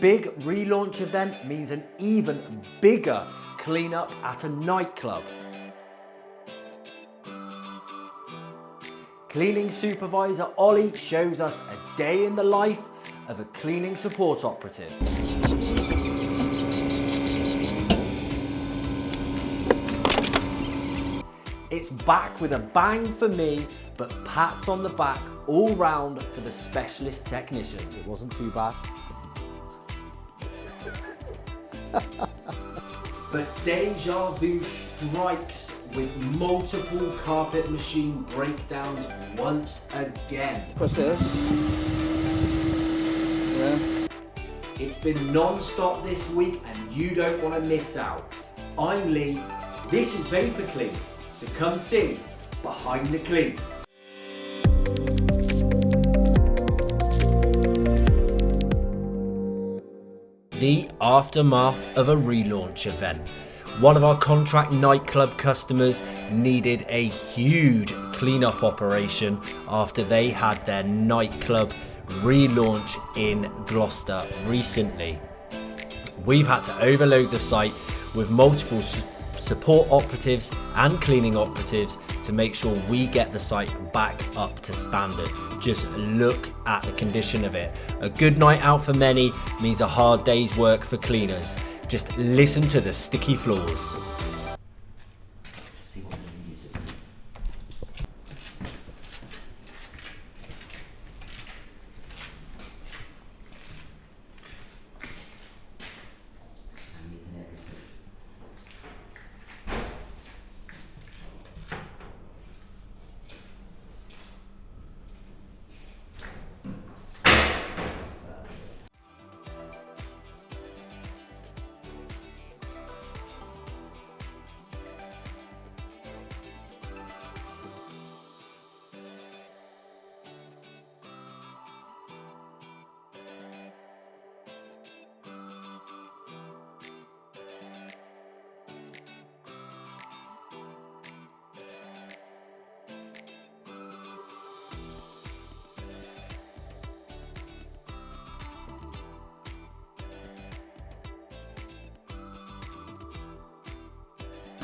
big relaunch event means an even bigger cleanup at a nightclub. Cleaning supervisor Ollie shows us a day in the life of a cleaning support operative. It's back with a bang for me, but pats on the back all round for the specialist technician. It wasn't too bad. But Deja Vu strikes with multiple carpet machine breakdowns once again. What's this? Yeah. It's been non-stop this week and you don't want to miss out. I'm Lee, this is Vapor Clean, so come see Behind the Cleans. The aftermath of a relaunch event. One of our contract nightclub customers needed a huge cleanup operation after they had their nightclub relaunch in Gloucester recently. We've had to overload the site with multiple support operatives and cleaning operatives to make sure we get the site back up to standard. Just look at the condition of it. A good night out for many means a hard day's work for cleaners. Just listen to the sticky floors. See what he uses. Sammy's and everything.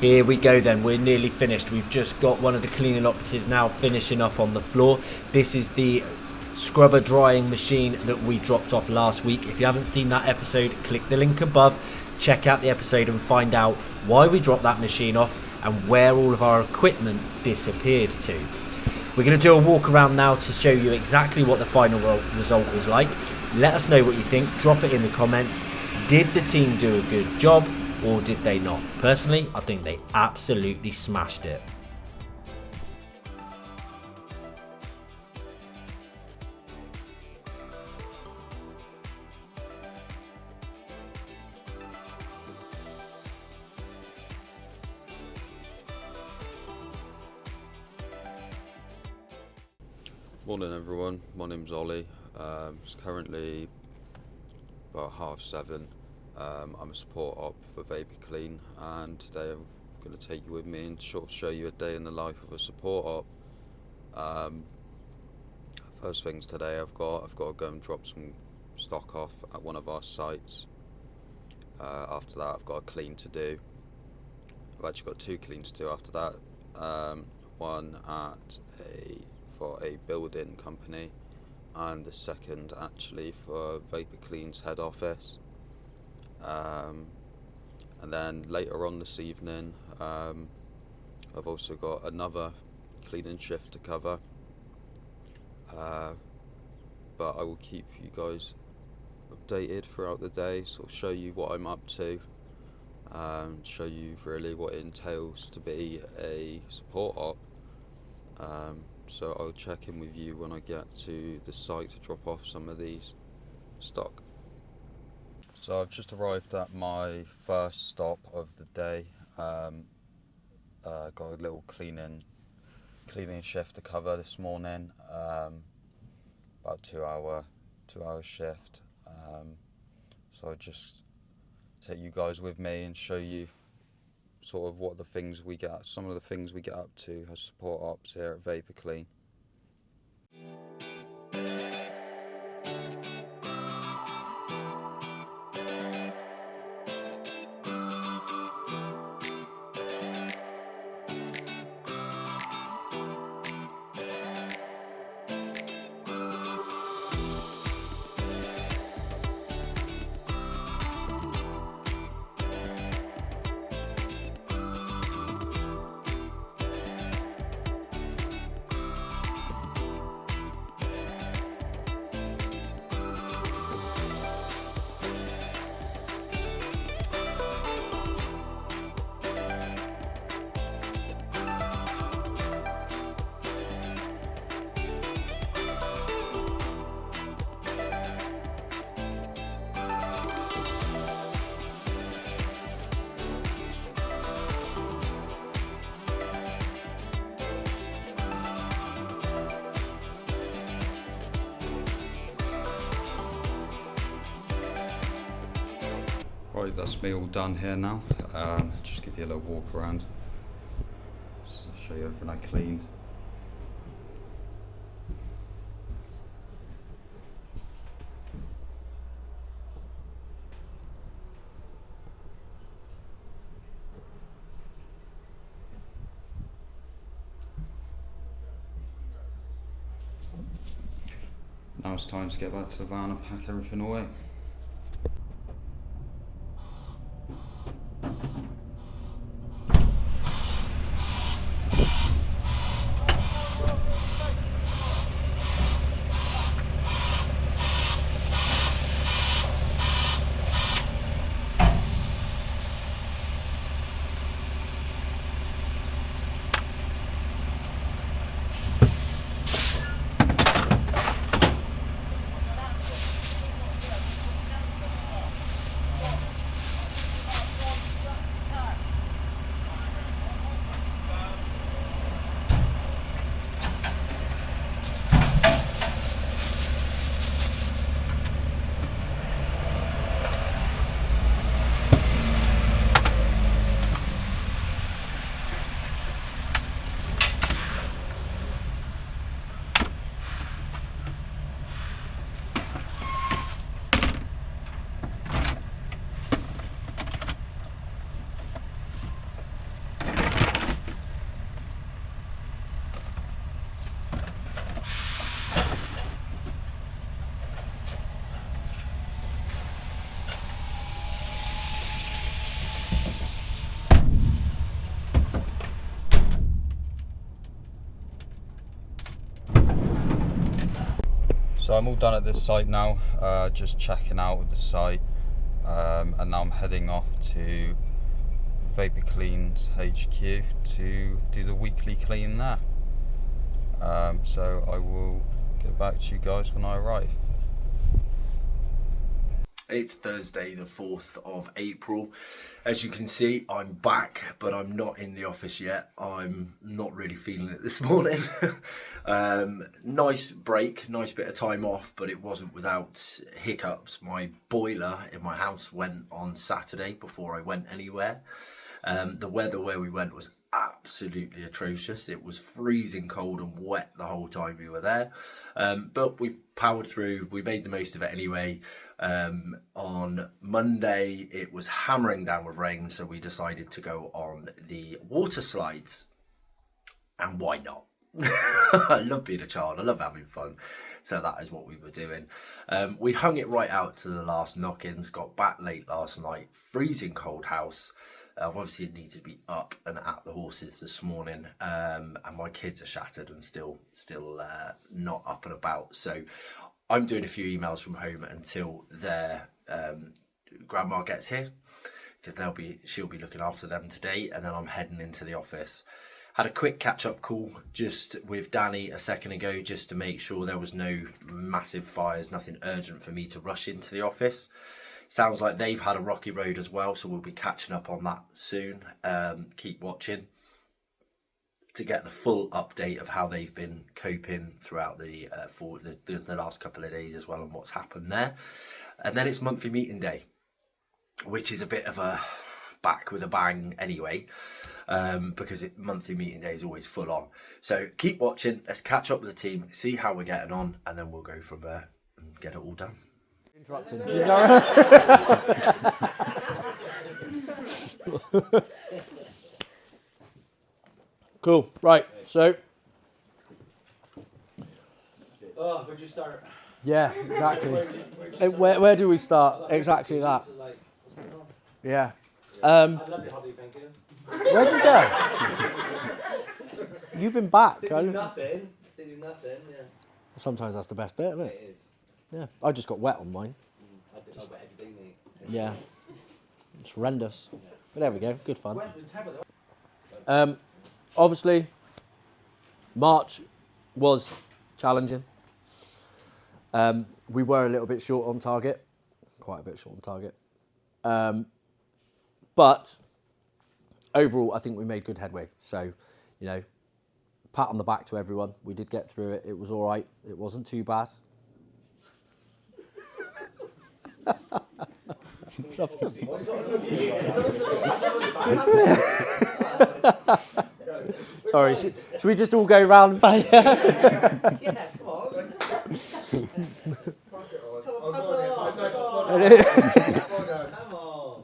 Here we go then, we're nearly finished. We've just got one of the cleaning operatives now finishing up on the floor. This is the scrubber drying machine that we dropped off last week. If you haven't seen that episode, click the link above, check out the episode and find out why we dropped that machine off and where all of our equipment disappeared to. We're going to do a walk around now to show you exactly what the final result was like. Let us know what you think, drop it in the comments. Did the team do a good job? Or did they not? Personally, I think they absolutely smashed it. Morning everyone, my name's Ollie. It's currently about 7:30. I'm a support op for Vapor Clean, and today I'm going to take you with me and sort of show you a day in the life of a support op. First things today, I've got to go and drop some stock off at one of our sites. After that, I've got a clean to do. I've actually got 2 cleans to do after that. One for a building company, and the second actually for Vapor Clean's head office. And then later on this evening, I've also got another cleaning shift to cover, but I will keep you guys updated throughout the day, so I'll show you what I'm up to, show you really what it entails to be a support op. So I'll check in with you when I get to the site to drop off some of these stock. So I've just arrived at my first stop of the day. Got a little cleaning shift to cover this morning. About 2 hour shift. So I just take you guys with me and show you sort of what the things we get, some of the things we get up to as support ops here at Vapor Clean. Right, that's me all done here now. Just give you a little walk around. Just show you everything I cleaned. Now it's time to get back to the van and pack everything away. So I'm all done at this site now, just checking out of the site, and now I'm heading off to Vapor Clean's HQ to do the weekly clean there. So I will get back to you guys when I arrive. It's Thursday the 4th of April. As you can see, I'm back, but I'm not in the office yet. I'm not really feeling it this morning. Nice break, nice bit of time off, but it wasn't without hiccups. My boiler in my house went on Saturday before I went anywhere. The weather where we went was absolutely atrocious. It was freezing cold and wet the whole time we were there, but we powered through. We made the most of it anyway. On Monday it was hammering down with rain, so we decided to go on the water slides, and why not? I love being a child, I love having fun, so that is what we were doing. We hung it right out to the last knock-ins, got back late last night, freezing cold house. I've obviously needed to be up and at the horses this morning, and my kids are shattered and still not up and about. So I'm doing a few emails from home until their grandma gets here, because she'll be looking after them today, and then I'm heading into the office. Had a quick catch-up call just with Danny a second ago, just to make sure there was no massive fires, nothing urgent for me to rush into the office. Sounds like they've had a rocky road as well, so we'll be catching up on that soon. Keep watching to get the full update of how they've been coping throughout the last couple of days as well, and what's happened there. And then it's monthly meeting day, which is a bit of a back with a bang anyway, because monthly meeting day is always full on. So keep watching, let's catch up with the team, see how we're getting on, and then we'll go from there and get it all done. Interrupting. Cool. Right. So. Where'd you start? Yeah. Exactly. Where do we start? Exactly that. Yeah. I love your hobby, thank you. Where'd you go? You've been back. They do nothing. Yeah. Sometimes that's the best bit, isn't it? It is. Yeah. I just got wet on mine. I bet every day, mate. Yeah. It's horrendous. But there we go. Good fun. Obviously, March was challenging. We were a little bit short on target. Quite a bit short on target. But overall, I think we made good headway. So, pat on the back to everyone. We did get through it. It was all right. It wasn't too bad. Sorry, should we just all go round? Yeah, come on. Come on.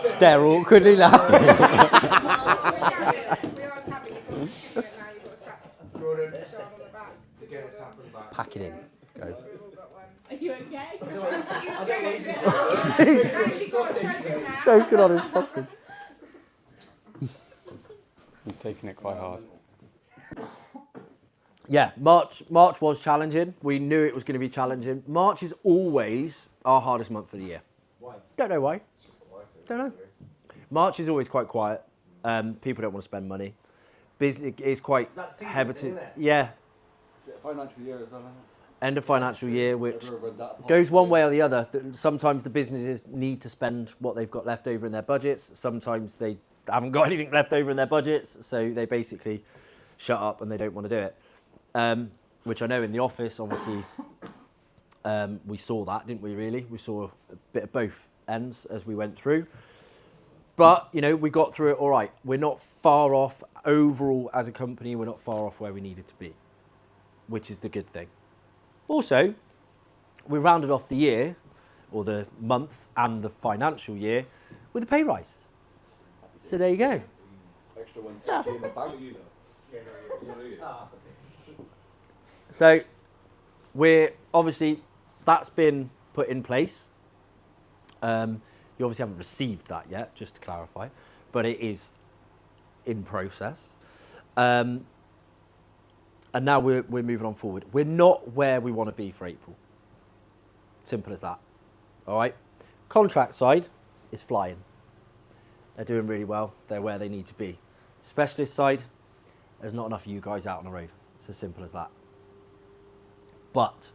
Stare awkwardly now. We are tapping. You've got to tap. Jordan. Sean on the back. To get a tap on the back. Pack it in. Go. We've all got one. Are you okay? Actually got a choking now. Choking on his sausage. He's taking it quite hard. Yeah, March was challenging. We knew it was going to be challenging. March is always our hardest month of the year. Why? Don't know why. Don't know. March is always quite quiet. People don't want to spend money. Business is quite It's that season heavy thing, to. isn't it? Yeah, Financial year as well, isn't end of financial year, which it? Read that. goes one way or the other. Sometimes the businesses need to spend what they've got left over in their budgets. Sometimes they haven't got anything left over in their budgets, so they basically shut up and they don't want to do it. Which I know in the office, obviously, we saw that, didn't we, really? We saw a bit of both ends as we went through. But, you know, we got through it all right. We're not far off overall as a company. We're not far off where we needed to be, which is the good thing. Also, we rounded off the year, or the month and the financial year, with a pay rise. So there you go. Extra ones Yeah. in the bag. So we're obviously, that's been put in place. You obviously haven't received that yet, just to clarify, but it is in process. And now we're moving on forward. We're not where we want to be for April. Simple as that. All right. Contract side is flying. They're doing really well. They're where they need to be. Specialist side, there's not enough of you guys out on the road. It's as simple as that. But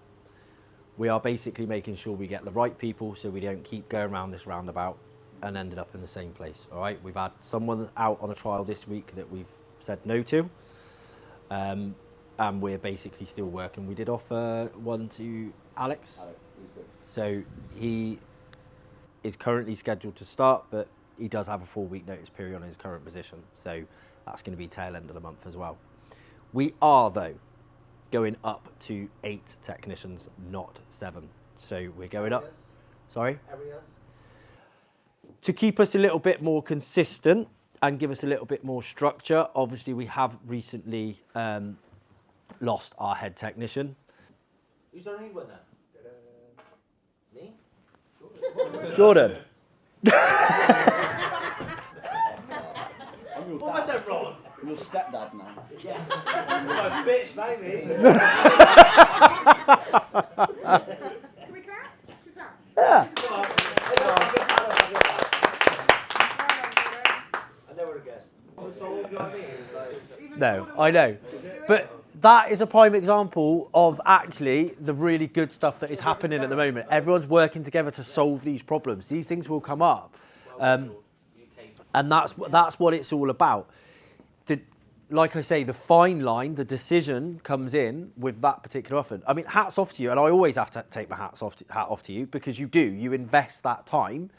we are basically making sure we get the right people so we don't keep going around this roundabout and ended up in the same place. All right. We've had someone out on a trial this week that we've said no to. And we're basically still working. We did offer one to Alex. So he is currently scheduled to start, but he does have a 4-week notice period on his current position. So that's going to be tail end of the month as well. We are, though, going up to 8 technicians, not 7. So we're going up. Sorry? Areas? To keep us a little bit more consistent and give us a little bit more structure, obviously we have recently lost our head technician. Who's our new one now? Me? Jordan. What have I done wrong? I'm your stepdad now. Yeah. You're a bitch, now, me. Can we clap? Can we clap? Yeah. Come on. I never would have guessed. So, do you know what I mean? Like, No, I know. But that is a prime example of actually the really good stuff that is happening at the moment. Everyone's working together to solve these problems. These things will come up. And that's what it's all about. Like I say, the fine line, the decision comes in with that particular offer. I mean, hats off to you, and I always have to take my hat off to you because you do. You invest that time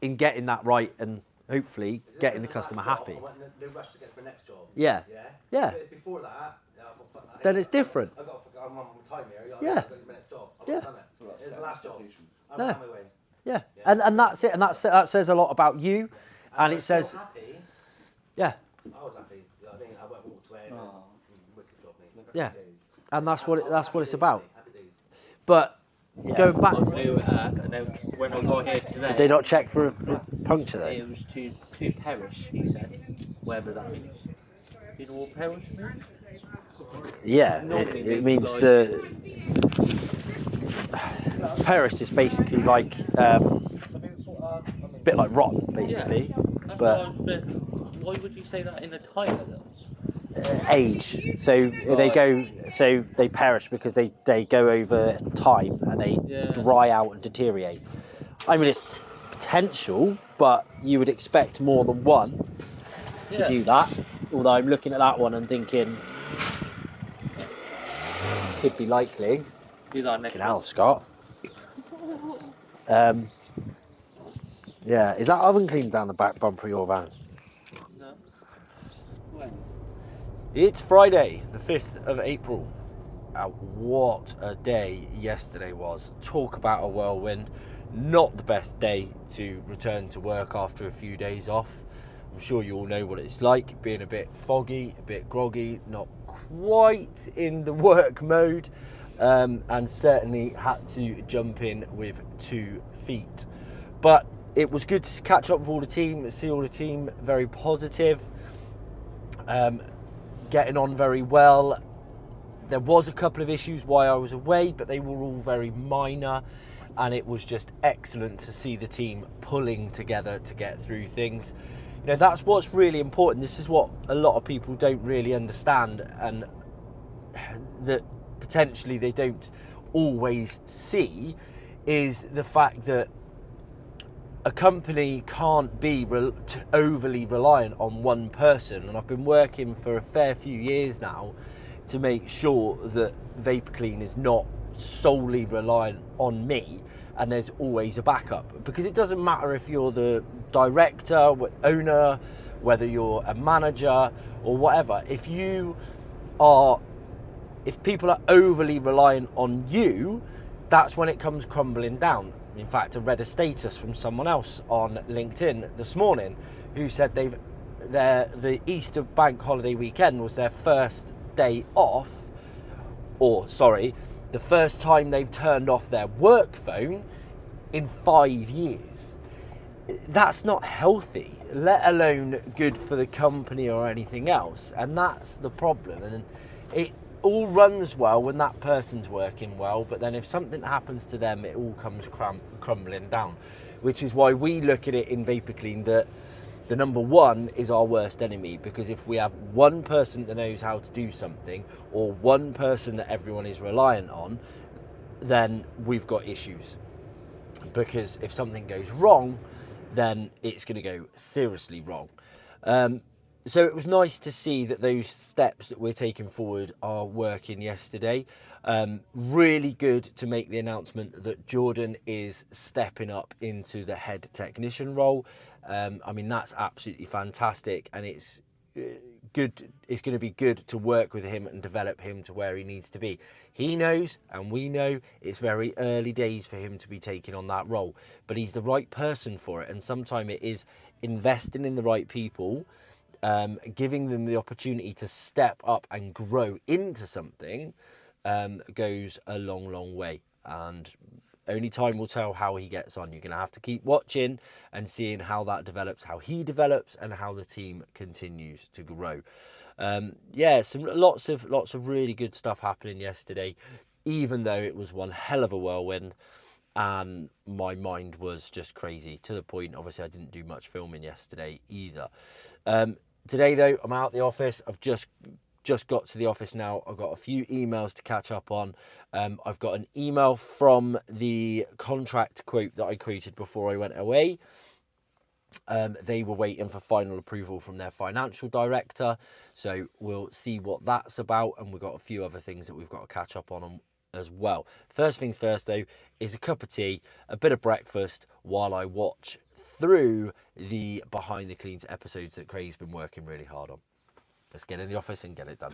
in getting that right and hopefully getting the customer happy. I went in the rush to get to my next job. Yeah. Yeah? Yeah. But before that, I thought, fuck that. Then it's different. I'm on time here. Yeah. I've got to my next job. I've Yeah. done it. It's the last job. I'm No. on my way. Yeah. And that's it. And that says a lot about you. And it says, So happy. yeah. I was happy. You know what I mean? I went walked away. And wicked job, mate. Yeah. Happy days. And that's what Happy it's days, about. mate. Happy days. But going back, And then when I got here today, did they not check for a puncture then? it was to perish, he said. Whatever that means. You know what perish means? Yeah, Normally it it means like- the perished is basically like a bit like rotten, basically. That's But why would you say that in a tyre though? age. So they perish because they go over time and they Yeah. dry out and deteriorate. I mean, it's potential, but you would expect more than one to Yeah. do that. Although I'm looking at that one and thinking, could be likely. Do that next Fucking hell, Scott. Yeah, is that oven clean down the back bumper of your van? No. When? It's Friday, the 5th of April. What a day yesterday was. Talk about a whirlwind. Not the best day to return to work after a few days off. I'm sure you all know what it's like, being a bit foggy, a bit groggy, not quite in the work mode, and certainly had to jump in with 2 feet. But it was good to catch up with all the team, see all the team very positive, getting on very well. There was a couple of issues while I was away, but they were all very minor, and it was just excellent to see the team pulling together to get through things. You know, that's what's really important. This is what a lot of people don't really understand, and that potentially they don't always see, is the fact that a company can't be overly reliant on one person. And I've been working for a fair few years now to make sure that Vapor Clean is not solely reliant on me, and there's always a backup, because it doesn't matter if you're the director, owner, whether you're a manager or whatever. If people are overly reliant on you, that's when it comes crumbling down. In fact, I read a status from someone else on LinkedIn this morning who said the Easter bank holiday weekend was their first day off, the first time they've turned off their work phone in 5 years. That's not healthy, let alone good for the company or anything else. And that's the problem. And it all runs well when that person's working well, but then if something happens to them, it all comes crumbling down. Which is why we look at it in Vapor Clean that the number one is our worst enemy, because if we have one person that knows how to do something, or one person that everyone is reliant on, then we've got issues. Because if something goes wrong, then it's going to go seriously wrong. So it was nice to see that those steps that we're taking forward are working yesterday. Really good to make the announcement that Jordan is stepping up into the head technician role. I mean, that's absolutely fantastic, and it's good. It's going to be good to work with him and develop him to where he needs to be. He knows, and we know, it's very early days for him to be taking on that role, but he's the right person for it. And sometimes it is investing in the right people, giving them the opportunity to step up and grow into something, goes a long, long way. And only time will tell how he gets on. You're going to have to keep watching and seeing how that develops, how he develops, and how the team continues to grow. Lots of really good stuff happening yesterday, even though it was one hell of a whirlwind, and my mind was just crazy, to the point, obviously, I didn't do much filming yesterday either. Today, though, I'm out the office. I've just got to the office now. I've got a few emails to catch up on. I've got an email from the contract quote that I quoted before I went away. They were waiting for final approval from their financial director, so we'll see what that's about, and we've got a few other things that we've got to catch up on as well. First things first, though, is a cup of tea, a bit of breakfast, while I watch through the Behind the Cleans episodes that Craig's been working really hard on. Let's get in the office and get it done.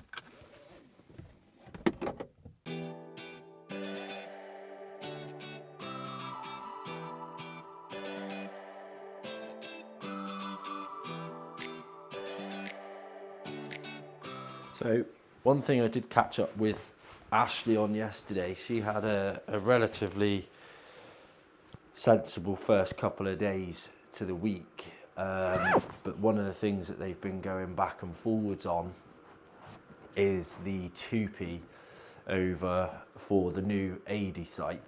So, one thing I did catch up with Ashley on yesterday, she had a relatively sensible first couple of days to the week. But one of the things that they've been going back and forwards on is the 2p over for the new AD site.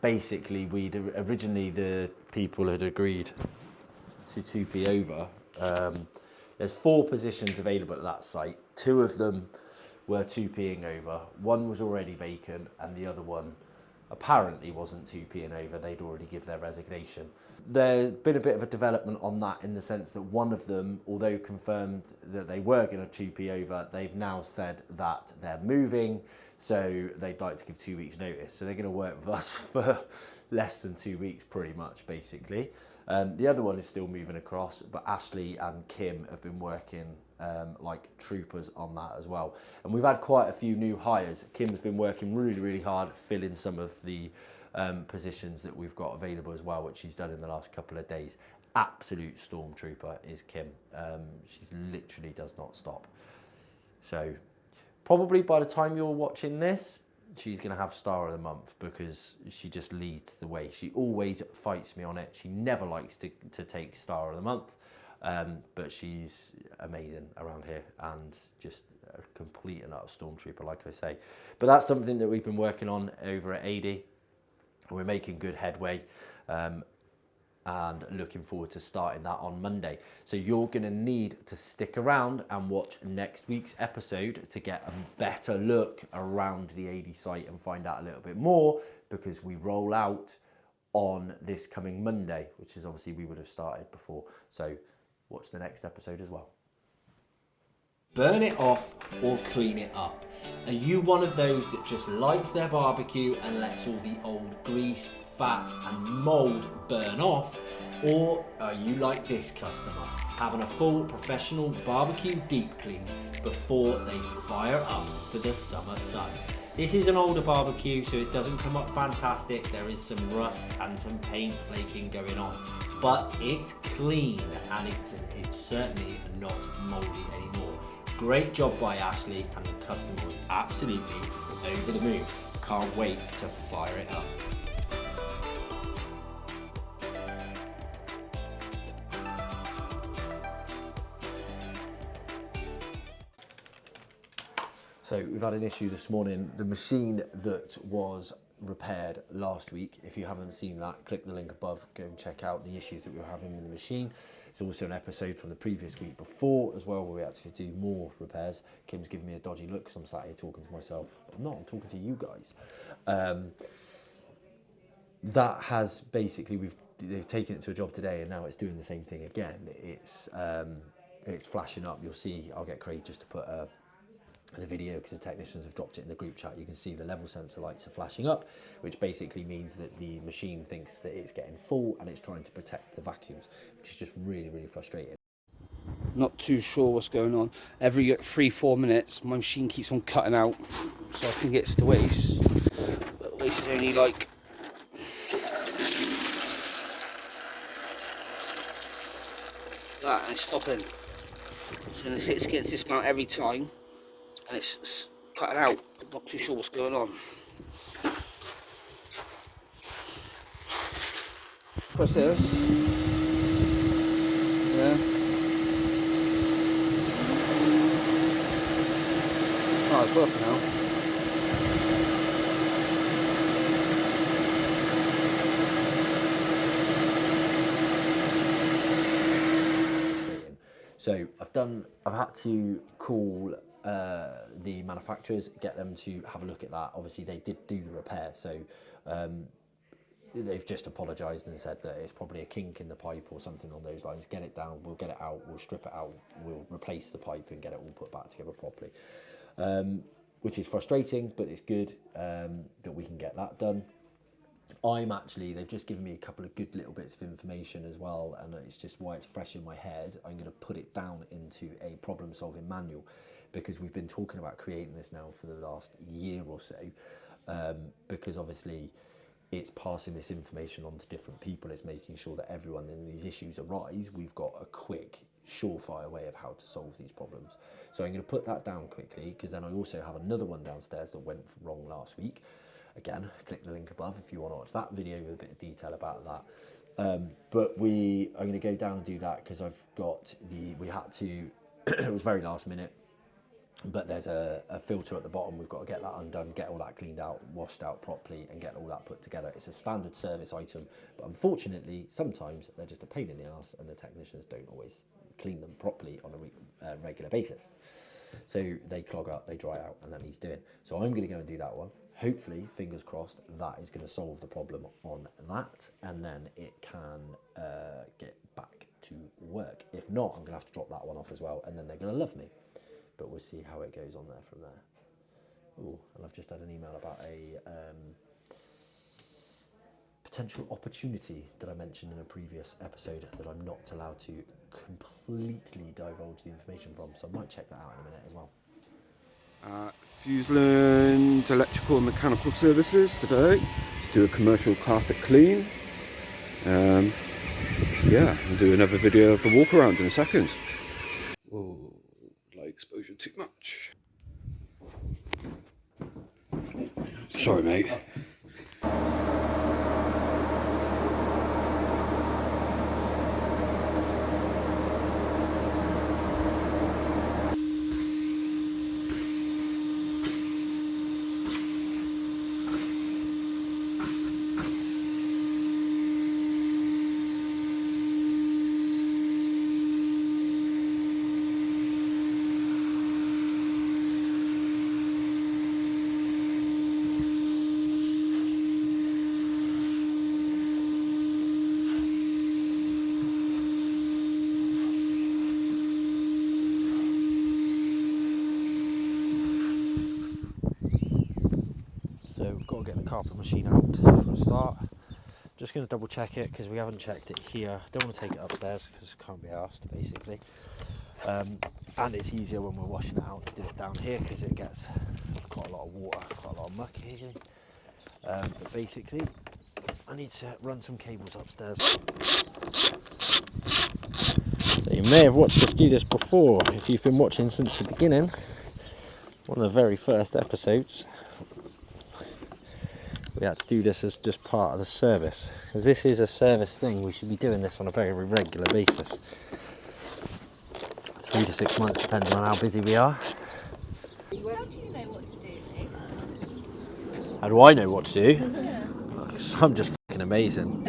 Basically, originally the people had agreed to 2p over. There's 4 positions available at that site. 2 of them were 2ping over. One was already vacant, and the other one apparently wasn't 2ping over. They'd already give their resignation. There's been a bit of a development on that, in the sense that one of them, although confirmed that they were going to 2p over, they've now said that they're moving. So they'd like to give 2 weeks notice. So they're going to work with us for less than 2 weeks, pretty much, basically. The other one is still moving across, but Ashley and Kim have been working like troopers on that as well. And we've had quite a few new hires. Kim's been working really, really hard, filling some of the positions that we've got available as well, which she's done in the last couple of days. Absolute stormtrooper is Kim. She literally does not stop. So probably by the time you're watching this, she's going to have Star of the Month because she just leads the way. She always fights me on it. She never likes to take Star of the Month, but she's amazing around here and just a complete and utter stormtrooper, like I say. But that's something that we've been working on over at AD. We're making good headway. And looking forward to starting that on Monday. So you're going to need to stick around and watch next week's episode to get a better look around the AD site and find out a little bit more, because we roll out on this coming Monday, which is obviously we would have started before. So watch the next episode as well. Burn it off or clean it up. Are you one of those that just lights their barbecue and lets all the old grease, fat and mould burn off? Or are you like this customer, having a full professional barbecue deep clean before they fire up for the summer sun? This is an older barbecue, so it doesn't come up fantastic. There is some rust and some paint flaking going on, but it's clean and it is certainly not mouldy anymore. Great job by Ashley, and the customer was absolutely over the moon. Can't wait to fire it up. So we've had an issue this morning. The machine that was repaired last week, if you haven't seen that, click the link above, go and check out the issues that we were having with the machine. It's also an episode from the previous week before as well, where we actually do more repairs. Kim's giving me a dodgy look because I'm sat here talking to myself. I'm not, I'm talking to you guys. That has basically, they've taken it to a job today and now it's doing the same thing again. It's flashing up. You'll see, I'll get Craig just to put the video, because the technicians have dropped it in the group chat. You can see the level sensor lights are flashing up, which basically means that the machine thinks that it's getting full and it's trying to protect the vacuums, which is just really, really frustrating. Not too sure what's going on. Every 3-4 minutes my machine keeps on cutting out, so I think it's the waste. But the waste is only like that, and it's stopping. So it's getting to this amount every time, and it's cutting out. I'm not too sure what's going on. Press this. Yeah. Oh, it's working now. So I've had to call the manufacturers, get them to have a look at that. Obviously they did do the repair, so they've just apologised and said that it's probably a kink in the pipe or something on those lines. Get it down, we'll get it out, we'll strip it out, we'll replace the pipe and get it all put back together properly. Which is frustrating, but it's good that we can get that done. They've just given me a couple of good little bits of information as well, and it's just why it's fresh in my head. I'm going to put it down into a problem-solving manual, because we've been talking about creating this now for the last year or so, because obviously it's passing this information on to different people. It's making sure that everyone, when these issues arise, we've got a quick, surefire way of how to solve these problems. So I'm going to put that down quickly, because then I also have another one downstairs that went wrong last week. Again, click the link above if you want to watch that video with a bit of detail about that. But I'm going to go down and do that, because we had to, it was very last minute, but there's a filter at the bottom. We've got to get that undone, get all that cleaned out, washed out properly, and get all that put together. It's a standard service item, but unfortunately, sometimes they're just a pain in the ass, and the technicians don't always clean them properly on a regular basis. So they clog up, they dry out, and that needs doing. So I'm going to go and do that one. Hopefully, fingers crossed, that is going to solve the problem on that, and then it can get back to work. If not, I'm going to have to drop that one off as well, and then they're going to love me. But we'll see how it goes on there from there. Oh, and I've just had an email about a potential opportunity that I mentioned in a previous episode that I'm not allowed to completely divulge the information from, so I might check that out in a minute as well. Fuseland electrical and mechanical services today. Let's do a commercial carpet clean. Yeah, I'll do another video of the walk around in a second. Whoa, light exposure too much. Sorry, mate. Got to get the carpet machine out for a start. Just going to double check it because we haven't checked it here. Don't want to take it upstairs because it can't be asked basically. And it's easier when we're washing it out to do it down here because it gets quite a lot of water, quite a lot of muck here. But basically, I need to run some cables upstairs. So you may have watched us do this before if you've been watching since the beginning. One of the very first episodes. We had to do this as just part of the service. Because this is a service thing, we should be doing this on a very regular basis. 3 to 6 months, depending on how busy we are. How do you know what to do, Nick? How do I know what to do? I'm just fucking amazing.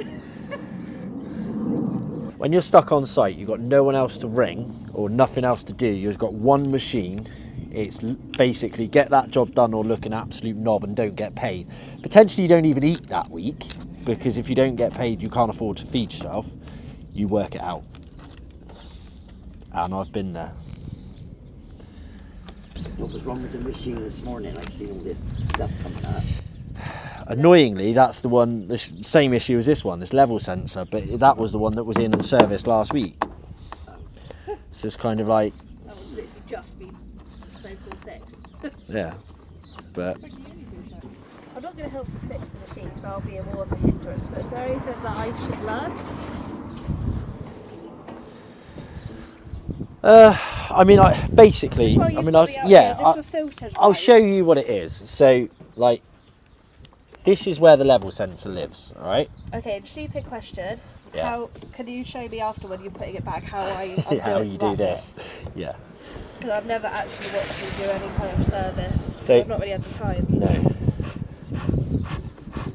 When you're stuck on site, you've got no one else to ring or nothing else to do. You've got one machine. It's basically get that job done or look an absolute knob and don't get paid. Potentially you don't even eat that week because if you don't get paid, you can't afford to feed yourself. You work it out. And I've been there. What was wrong with the machine this morning? I've seen all this stuff coming up. Annoyingly, that's the one, the same issue as this one, this level sensor, but that was the one that was in service last week. So it's kind of like... That was literally just been so-called fixed. Yeah, but... I'm not going to help you fix the machine because I'll be more of a hindrance, but is there anything that I should learn? I mean, basically, Well, I mean, I'll show you what it is. So, like, this is where the level sensor lives, all right? Okay, stupid question. Yeah. How can you show me after when you're putting it back how I'm How doing you to do that this? Yeah. Because I've never actually watched you do any kind of service. So- I've not really had the time. No.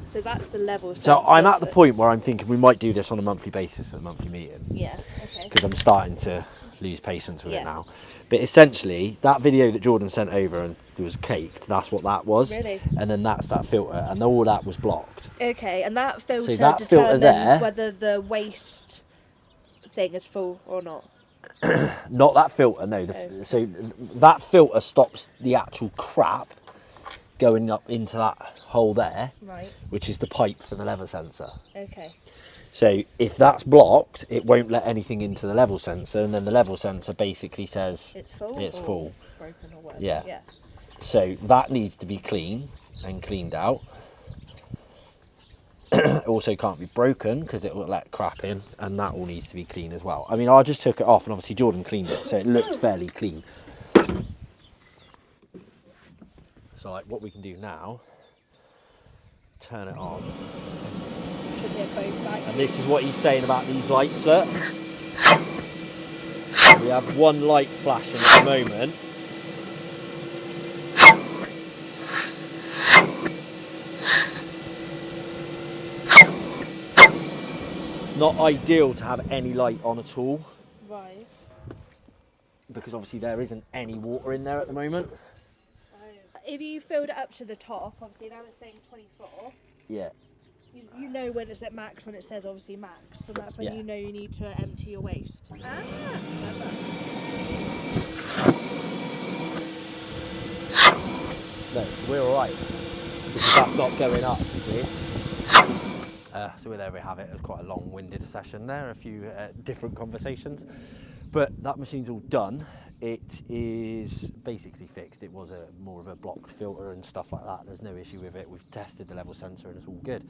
So that's the level. So I'm at the sensor. point where I'm thinking we might do this on a monthly basis at a monthly meeting. Yeah. Okay. Because I'm starting to lose patience with Yeah. it now. But essentially, that video that Jordan sent over and it was caked, that's what that was. Really? And then that's that filter, and all that was blocked. Okay, and that filter that filter determines there- whether the waste thing is full or not. Not that filter, no. So that filter stops the actual crap going up into that hole there, Right. which is the pipe for the level sensor. Okay. So if that's blocked, it won't let anything into the level sensor, and then the level sensor basically says It's full. it's or full. Broken or whatever. Yeah. Yeah. So that needs to be clean and cleaned out. It also can't be broken because it will let crap in, and that all needs to be clean as well. I mean, I just took it off, and obviously Jordan cleaned it, so it looked fairly clean. So like what we can do now, turn it on. Should get both back. And this is what he's saying about these lights, look. We have one light flashing at the moment. It's not ideal to have any light on at all, Right. because obviously there isn't any water in there at the moment. If you filled it up to the top, obviously now it's saying 24. Yeah. You know when it's at max when it says obviously max, so that's when Yeah. you know you need to empty your waste. No, so we're all right. Because that's not going up, you see. So there we have it. It was quite a long-winded session there, a few different conversations. But that machine's all done. It is basically fixed. It was more of a blocked filter and stuff like that. There's no issue with it. We've tested the level sensor and it's all good.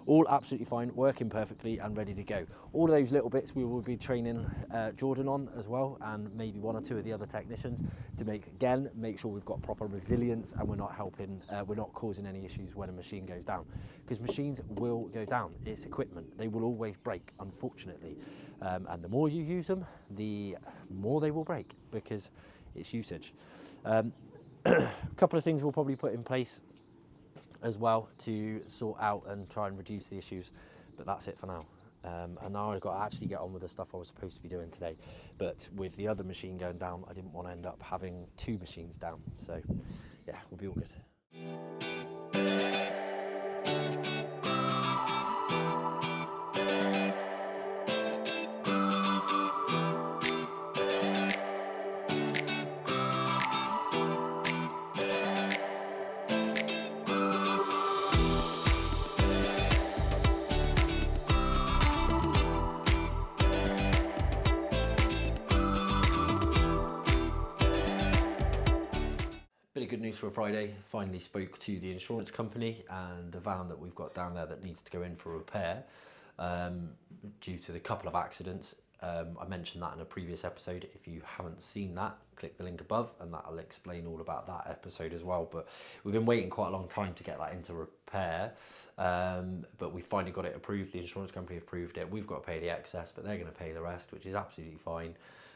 All absolutely fine, working perfectly and ready to go. All of those little bits we will be training Jordan on as well, and maybe one or two of the other technicians to make sure we've got proper resilience and we're not causing any issues when a machine goes down. Because machines will go down, it's equipment. They will always break, unfortunately. And the more you use them, the more they will break because it's usage. A couple of things we'll probably put in place as well to sort out and try and reduce the issues, but that's it for now. And now I've got to actually get on with the stuff I was supposed to be doing today, but with the other machine going down, I didn't want to end up having two machines down, so yeah, we'll be all good. Bit of good news for a Friday. Finally spoke to the insurance company, and the van that we've got down there that needs to go in for repair due to the couple of accidents. I mentioned that in a previous episode. If you haven't seen that, click the link above and that'll explain all about that episode as well. But we've been waiting quite a long time to get that into repair, but we finally got it approved. The insurance company approved it. We've got to pay the excess, but they're going to pay the rest, which is absolutely fine.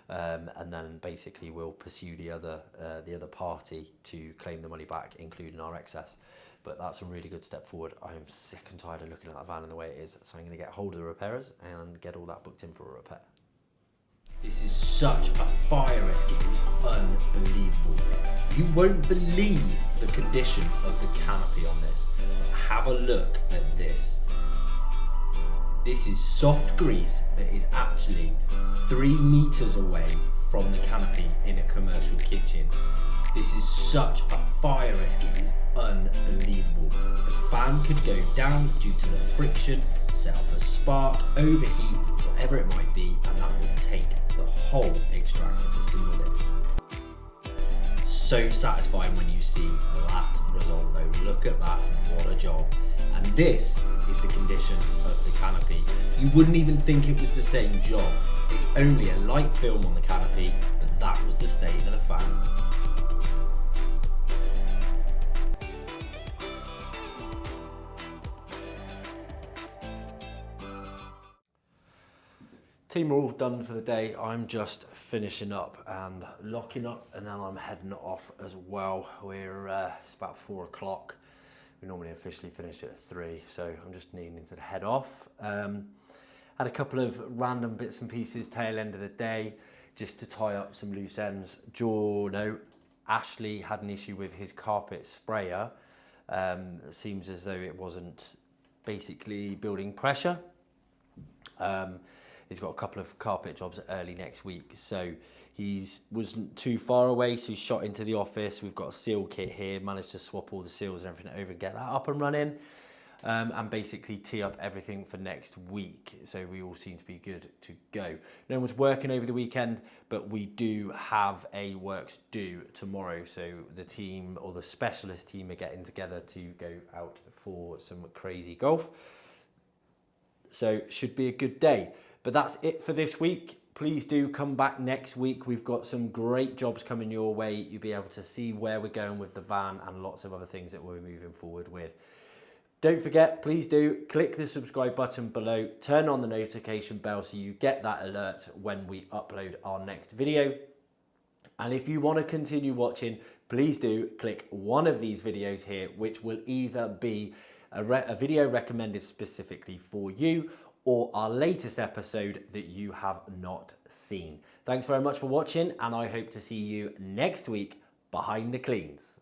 And then basically we'll pursue the other party to claim the money back, including our excess. But that's a really good step forward. I am sick and tired of looking at that van and the way it is, so I'm going to get hold of the repairers and get all that booked in for a repair. This is such a fire risk, it is unbelievable. You won't believe the condition of the canopy on this. Have a look at this. This is soft grease that is actually 3 meters away from the canopy in a commercial kitchen. This is such a fire risk, it is unbelievable. The fan could go down due to the friction, set off a spark, overheat, whatever it might be, and that would take the whole extractor system with it. So satisfying when you see that result though. Look at that, what a job. And this is the condition of the canopy. You wouldn't even think it was the same job. It's only a light film on the canopy, but that was the state of the fan. Team are all done for the day. I'm just finishing up and locking up, and then I'm heading off as well. It's about 4 o'clock. We normally officially finish at 3, so I'm just needing to head off. Had a couple of random bits and pieces tail end of the day just to tie up some loose ends. Ashley had an issue with his carpet sprayer. It seems as though it wasn't basically building pressure. He's got a couple of carpet jobs early next week, so he wasn't too far away, so he shot into the office. We've got a seal kit here, managed to swap all the seals and everything over and get that up and running, and basically tee up everything for next week. So we all seem to be good to go. No one's working over the weekend, but we do have a works due tomorrow. So the team, or the specialist team, are getting together to go out for some crazy golf. So should be a good day. But that's it for this week. Please do come back next week. We've got some great jobs coming your way. You'll be able to see where we're going with the van and lots of other things that we're moving forward with. Don't forget, please do click the subscribe button below. Turn on the notification bell so you get that alert when we upload our next video. And if you want to continue watching, please do click one of these videos here, which will either be a video recommended specifically for you, or our latest episode that you have not seen. Thanks very much for watching, and I hope to see you next week behind the cleans.